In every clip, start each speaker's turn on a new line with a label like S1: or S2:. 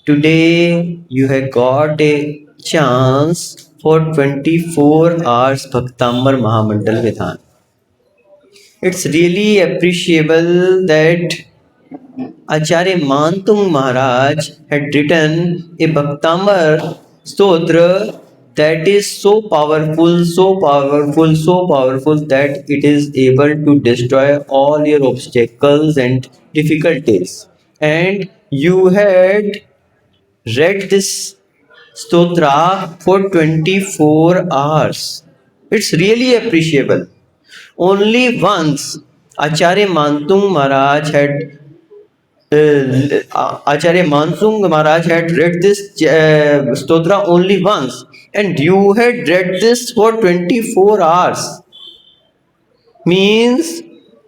S1: Today you have got a chance for 24 hours Bhaktambar Mahamandal Vidhan. It's really appreciable that Acharya Mantung Maharaj had written a Bhaktambar Stotra that is so powerful, so powerful, so powerful that it is able to destroy all your obstacles and difficulties. And you had read this stotra for 24 hours. It's really appreciable. Only once Acharya Mantung Maharaj had Acharya Mansung Maharaj had read this stotra only once, and you had read this for 24 hours. Means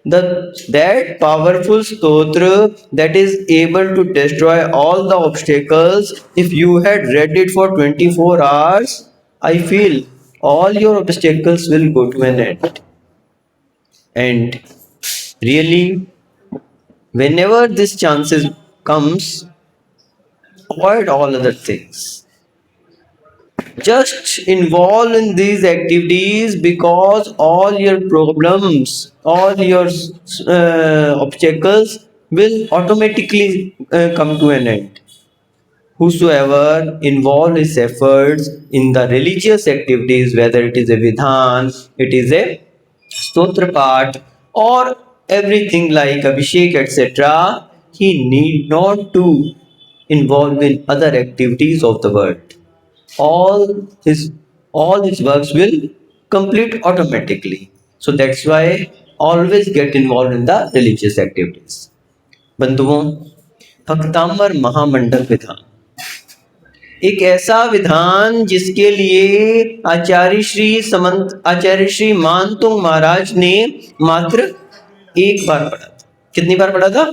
S1: that powerful stotra that is able to destroy all the obstacles, if you had read it for 24 hours, I feel all your obstacles will go to an end. And really, whenever this chances comes, avoid all other things. Just involve in these activities because all your problems, all your obstacles will automatically come to an end. Whosoever involve his efforts in the religious activities, whether it is a vidhan, it is a stotra part, or everything like abhishek, etc., he need not to involve in other activities of the world. All his all his works will complete automatically. So that's why always get involved in the religious activities. बंधुओं, भक्तांबर महामंडल विधान एक ऐसा विधान जिसके लिए आचार्य श्री मानतुंग महाराज ने मात्र एक बार पढ़ा था। कितनी बार पढ़ा था?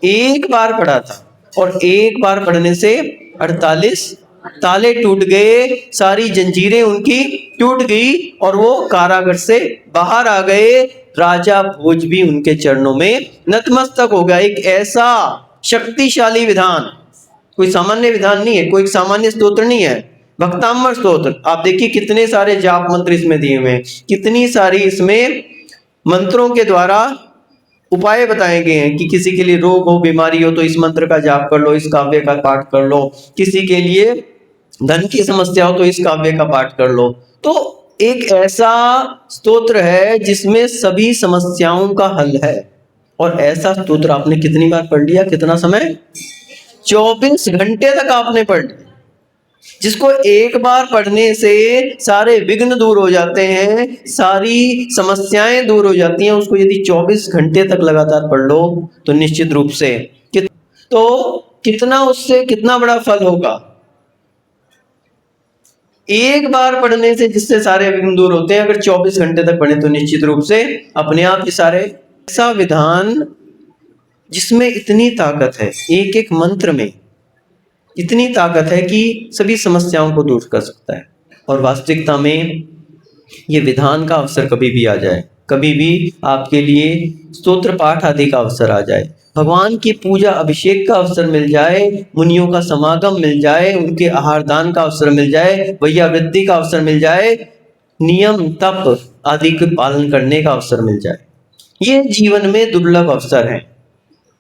S1: एक बार पढ़ा था, और एक बार पढ़ने से 48 ताले टूट गए, सारी जंजीरें उनकी टूट गई और वो कारागार से बाहर आ गए। राजा भोज भी उनके चरणों में नतमस्तक हो गया। एक ऐसा शक्तिशाली विधान, कोई सामान्य विधान नहीं है, कोई सामान्य स्तोत्र नहीं है, भक्तांबर स्तोत्र। आप देखिए कितने सारे जाप मंत्र इसमें दिए हुए हैं, कितनी सारी इसमें मंत्रों के द्वारा उपाय बताए गए हैं कि किसी के लिए रोग हो, बीमारी हो तो इस मंत्र का जाप कर लो, इस काव्य का पाठ कर लो, किसी के लिए धन की समस्या हो तो इस काव्य का पाठ कर लो। तो एक ऐसा स्तोत्र है जिसमें सभी समस्याओं का हल है, और ऐसा स्तोत्र आपने कितनी बार पढ़ लिया? कितना समय? 24 घंटे तक आपने पढ़ लिया। जिसको एक बार पढ़ने से सारे विघ्न दूर हो जाते हैं, सारी समस्याएं दूर हो जाती हैं, उसको यदि 24 घंटे तक लगातार पढ़ लो तो निश्चित रूप से कितना उससे कितना बड़ा फल होगा। एक बार पढ़ने से जिससे सारे विघ्न दूर होते हैं, अगर 24 घंटे तक पढ़े तो निश्चित रूप से अपने आप ये सारे, ऐसा विधान जिसमें इतनी ताकत है, एक एक मंत्र में इतनी ताकत है कि सभी समस्याओं को दूर कर सकता है। और वास्तविकता में ये विधान का अवसर कभी भी आ जाए, कभी भी आपके लिए स्तोत्र पाठ आदि का अवसर आ जाए, भगवान की पूजा अभिषेक का अवसर मिल जाए, मुनियों का समागम मिल जाए, उनके आहार दान का अवसर मिल जाए, वैयावृत्ति का अवसर मिल जाए, नियम तप आदि के पालन करने का अवसर मिल जाए, ये जीवन में दुर्लभ अवसर है।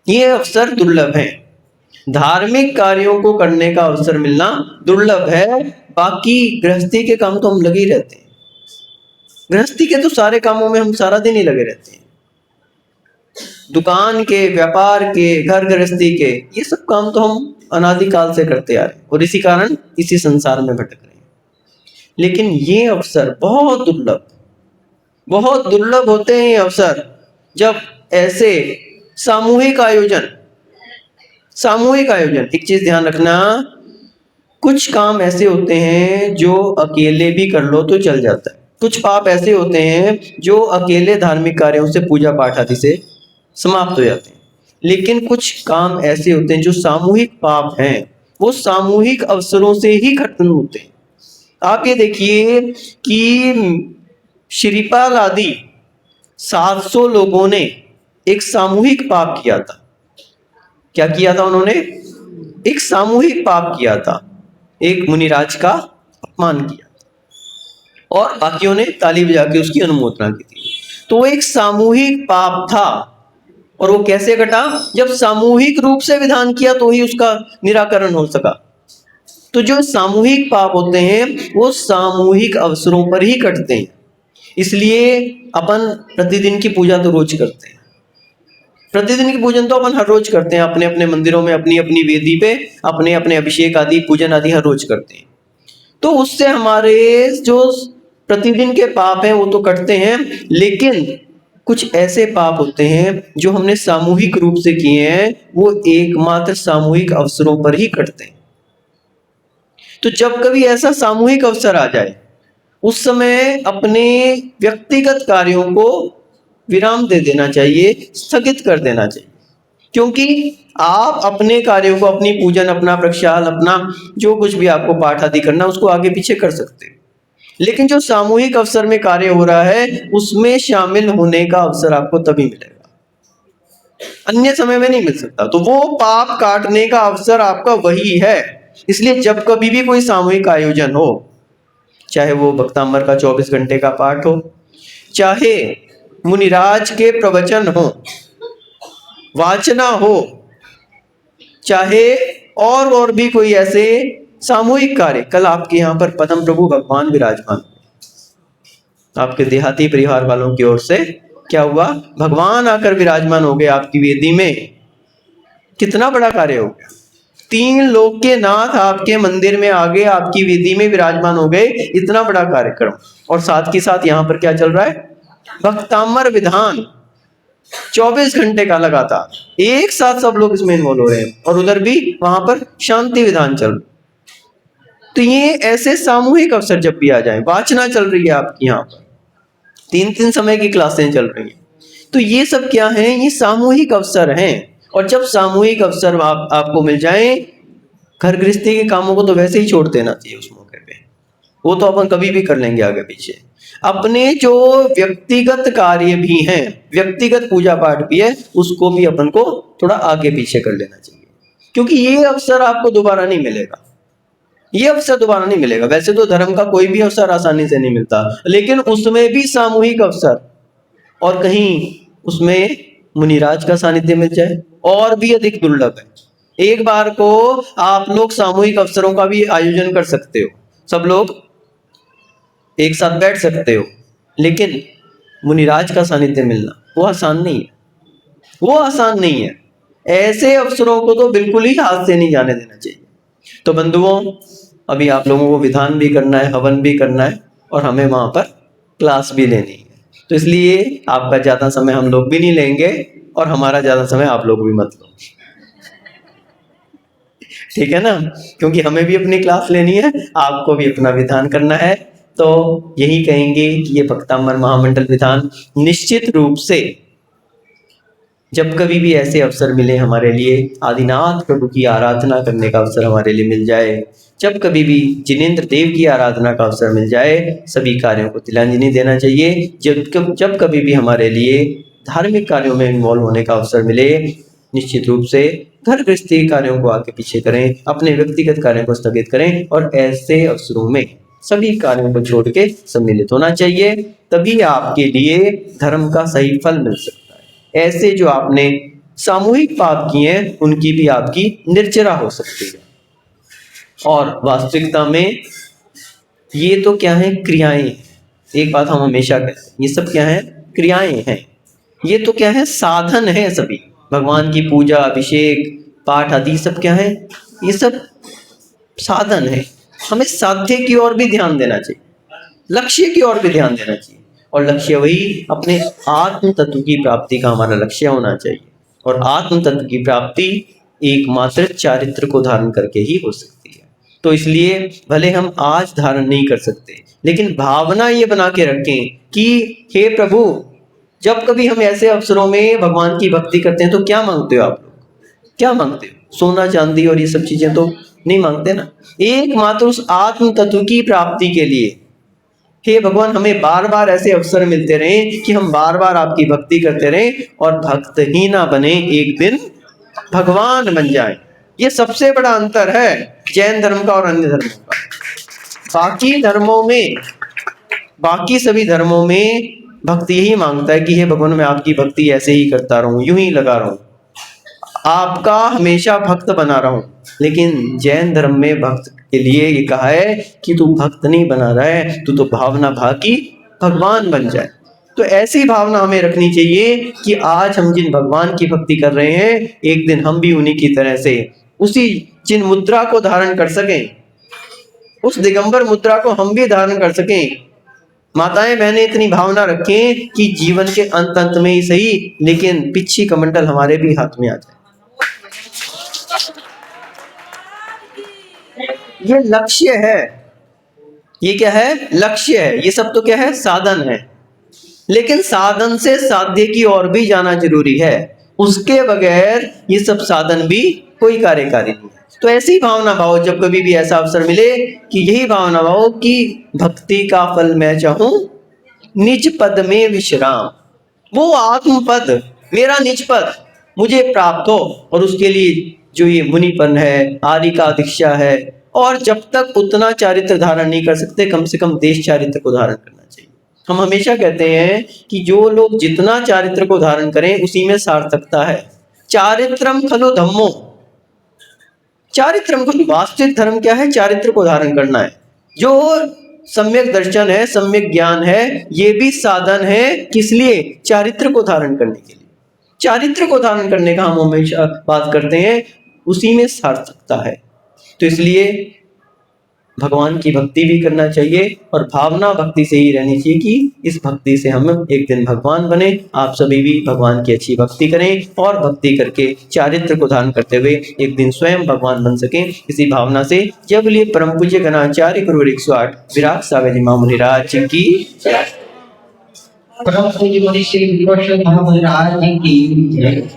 S1: ये अवसर दुर्लभ है। धार्मिक कार्यों को करने का अवसर मिलना दुर्लभ है। बाकी गृहस्थी के काम तो हम लगे ही रहते हैं, गृहस्थी के तो सारे कामों में हम सारा दिन ही लगे रहते हैं, दुकान के, व्यापार के, घर गृहस्थी के, ये सब काम तो हम अनादिकाल से करते आ रहे हैं और इसी कारण इसी संसार में भटक रहे हैं। लेकिन ये अवसर बहुत दुर्लभ होते हैं। ये अवसर जब ऐसे सामूहिक आयोजन, एक चीज ध्यान रखना, कुछ काम ऐसे होते हैं जो अकेले भी कर लो तो चल जाता है, कुछ पाप ऐसे होते हैं जो अकेले धार्मिक कार्यों से, पूजा पाठ आदि से समाप्त हो जाते हैं, लेकिन कुछ काम ऐसे होते हैं जो सामूहिक पाप हैं, वो सामूहिक अवसरों से ही खत्म होते हैं। आप ये देखिए कि श्रीपाल आदि 700 लोगों ने एक सामूहिक पाप किया था। क्या किया था उन्होंने? एक सामूहिक पाप किया था, एक मुनिराज का अपमान किया और बाकियों ने ताली बजा के उसकी अनुमोदना की थी। तो वो एक सामूहिक पाप था। और वो कैसे घटा? जब सामूहिक रूप से विधान किया तो ही उसका निराकरण हो सका। तो जो सामूहिक पाप होते हैं वो सामूहिक अवसरों पर ही घटते हैं। इसलिए अपन प्रतिदिन की पूजा तो रोज करते हैं। प्रतिदिन की पूजन तो अपन हर रोज करते हैं, अपने अपने मंदिरों में, अपनी अपनी वेदी पे अपने अपने अभिषेक आदि पूजन आदि हर रोज करते हैं। तो उससे हमारे जो प्रतिदिन के पाप हैं वो तो कटते हैं, लेकिन कुछ ऐसे पाप होते हैं जो हमने सामूहिक रूप से किए हैं, वो एकमात्र सामूहिक अवसरों पर ही कटते हैं। तो जब कभी ऐसा सामूहिक अवसर आ जाए उस समय अपने व्यक्तिगत कार्यों को विराम दे देना चाहिए, स्थगित कर देना चाहिए। क्योंकि आप अपने कार्यों को, अपनी पूजन, अपना प्रक्षाल, अपना जो कुछ भी आपको पाठ आदि करना, उसको आगे पीछे कर सकते हैं। लेकिन जो सामूहिक अवसर में कार्य हो रहा है उसमें शामिल होने का अवसर आपको तभी मिलेगा, अन्य समय में नहीं मिल सकता। तो वो पाप काटने का अवसर आपका वही है। इसलिए जब कभी भी कोई सामूहिक आयोजन हो, चाहे वो भक्तांबर का 24 घंटे का पाठ हो, चाहे मुनिराज के प्रवचन हो, वाचना हो, चाहे और भी कोई ऐसे सामूहिक कार्य। कल आपके यहाँ पर परम प्रभु भगवान विराजमान, आपके देहाती परिवार वालों की ओर से क्या हुआ? भगवान आकर विराजमान हो गए आपकी वेदी में। कितना बड़ा कार्य हो गया! 3 लोक के नाथ आपके मंदिर में आ गए, आपकी वेदी में विराजमान हो गए। इतना बड़ा कार्यक्रम। और साथ के साथ यहाँ पर क्या चल रहा है? भक्तामर विधान 24 घंटे का लगातार एक साथ सब लोग इसमें इन्वॉल्व हो रहे हैं, और उधर भी वहां पर शांति विधान चल रहा। तो ये ऐसे सामूहिक अवसर जब भी आ जाए, वाचना चल रही है आपकी यहाँ पर, 3 समय की क्लासें चल रही हैं, तो ये सब क्या है? ये सामूहिक अवसर हैं। और जब सामूहिक अवसर आपको मिल जाए, घर गृहस्थी के कामों को तो वैसे ही छोड़ देना चाहिए उस मौके पे, वो तो अपन कभी भी कर लेंगे आगे पीछे। अपने जो व्यक्तिगत कार्य भी हैं, व्यक्तिगत पूजा पाठ भी है, उसको भी अपन को थोड़ा आगे पीछे कर लेना चाहिए, क्योंकि ये अवसर आपको दोबारा नहीं मिलेगा। ये अवसर दोबारा नहीं मिलेगा। वैसे तो धर्म का कोई भी अवसर आसानी से नहीं मिलता, लेकिन उसमें भी सामूहिक अवसर, और कहीं उसमें मुनिराज का सानिध्य मिल जाए और भी अधिक दुर्लभ है। एक बार को आप लोग सामूहिक अवसरों का भी आयोजन कर सकते हो, सब लोग एक साथ बैठ सकते हो, लेकिन मुनिराज का सानिध्य मिलना वो आसान नहीं है, वो आसान नहीं है। ऐसे अवसरों को तो बिल्कुल ही हाथ से नहीं जाने देना चाहिए। तो बंधुओं, अभी आप लोगों को विधान भी करना है, हवन भी करना है, और हमें वहां पर क्लास भी लेनी है। तो इसलिए आपका ज्यादा समय हम लोग भी नहीं लेंगे, और हमारा ज्यादा समय आप लोग भी मत लो, ठीक है ना? क्योंकि हमें भी अपनी क्लास लेनी है, आपको भी अपना विधान करना है। तो यही कहेंगे कि ये भक्तामर महामंडल विधान निश्चित रूप से जब कभी भी ऐसे अवसर मिले हमारे लिए, आदिनाथ प्रभु की आराधना करने का अवसर हमारे लिए मिल जाए, जब कभी भी जिनेंद्र देव की आराधना का अवसर मिल जाए, सभी कार्यों को तिलांजलि देना चाहिए। जब कभी भी हमारे लिए धार्मिक कार्यों में इन्वॉल्व होने का अवसर मिले, निश्चित रूप से घर गृहस्थी कार्यों को आगे पीछे करें, अपने व्यक्तिगत कार्यों को स्थगित करें, और ऐसे अवसरों में सभी कार्यों को छोड़ के सम्मिलित होना चाहिए। तभी आपके लिए धर्म का सही फल मिल सकता है। ऐसे जो आपने सामूहिक पाप किए हैं उनकी भी आपकी निर्जरा हो सकती है। और वास्तविकता में ये तो क्या है? क्रियाएं। एक बात हम हमेशा कहते हैं, ये सब क्या है? क्रियाएं हैं। ये तो क्या है? साधन है। सभी भगवान की पूजा, अभिषेक, पाठ आदि सब क्या है? ये सब साधन है। हमें साध्य की ओर भी ध्यान देना चाहिए, लक्ष्य की ओर भी ध्यान देना चाहिए, और लक्ष्य वही अपने आत्म तत्व की प्राप्ति का हमारा लक्ष्य होना चाहिए। और आत्म तत्व की प्राप्ति एकमात्र चारित्र को धारण करके ही हो सकती है। तो इसलिए भले हम आज धारण नहीं कर सकते, लेकिन भावना ये बना के रखें कि हे प्रभु, जब कभी हम ऐसे अवसरों में भगवान की भक्ति करते हैं तो क्या मांगते हो आप लोग? क्या मांगते हो? सोना चांदी और ये सब चीजें तो नहीं मांगते ना। एकमात्र उस आत्म तत्व की प्राप्ति के लिए हे भगवान, हमें बार बार ऐसे अवसर मिलते रहे कि हम बार बार आपकी भक्ति करते रहे, और भक्त ही ना बने, एक दिन भगवान बन जाए। ये सबसे बड़ा अंतर है जैन धर्म का और अन्य धर्मों का। बाकी सभी धर्मों में भक्ति यही मांगता है कि हे भगवान मैं आपकी भक्ति ऐसे ही करता रहूं, यूं ही लगा रहूं, आपका हमेशा भक्त बना रहूं। लेकिन जैन धर्म में भक्त के लिए ये कहा है कि तू भक्त नहीं बना रहा है, तू तो भावना भागी भगवान बन जाए। तो ऐसी भावना हमें रखनी चाहिए कि आज हम जिन भगवान की भक्ति कर रहे हैं, एक दिन हम भी उन्हीं की तरह से उसी जिन मुद्रा को धारण कर सकें, उस दिगंबर मुद्रा को हम भी धारण कर सकें। माताएं बहनें इतनी भावना रखें कि जीवन के अंत में ही सही, लेकिन पिछी कमंडल हमारे भी हाथ में आ जाए। ये लक्ष्य है। ये क्या है? लक्ष्य है। ये सब तो क्या है? साधन है। लेकिन साधन से साध्य की ओर भी जाना जरूरी है। उसके बगैर ये सब साधन भी कोई कार्यकारी नहीं है। तो ऐसी भावना भाव, जब कभी भी ऐसा अवसर मिले कि यही भावना भाव कि भक्ति का फल मैं चाहूं निज पद में विश्राम, वो आत्म पद, मेरा निज पद मुझे प्राप्त हो। और उसके लिए जो ये मुनिपन है, आदि का दीक्षा है, और जब तक उतना चारित्र धारण नहीं कर सकते, कम से कम देश चारित्र को धारण करना चाहिए। हम हमेशा कहते हैं कि जो लोग जितना चारित्र को धारण करें उसी में सार्थकता है। चारित्रम खलु धम्मो, चारित्रम खलु, वास्तविक धर्म क्या है? चारित्र को धारण करना है। जो सम्यक दर्शन है, सम्यक ज्ञान है, ये भी साधन है। किस लिए? चारित्र को धारण करने के लिए। चारित्र को धारण करने का हम हमेशा बात करते हैं, उसी में सार्थकता है। तो इसलिए भगवान की भक्ति भी करना चाहिए और भावना भक्ति से ही रहनी चाहिए कि इस भक्ति से हम एक दिन भगवान बने। आप सभी भी भगवान की अच्छी भक्ति करें और भक्ति करके चारित्र को धारण करते हुए एक दिन स्वयं भगवान बन सकें, इसी भावना से जब लिए परम पूज्य गणाचार्य गुरु 108 विराट सावे जी महामुनिराज की,
S2: परम पूज्य श्री विपश्यन महामुनिराज की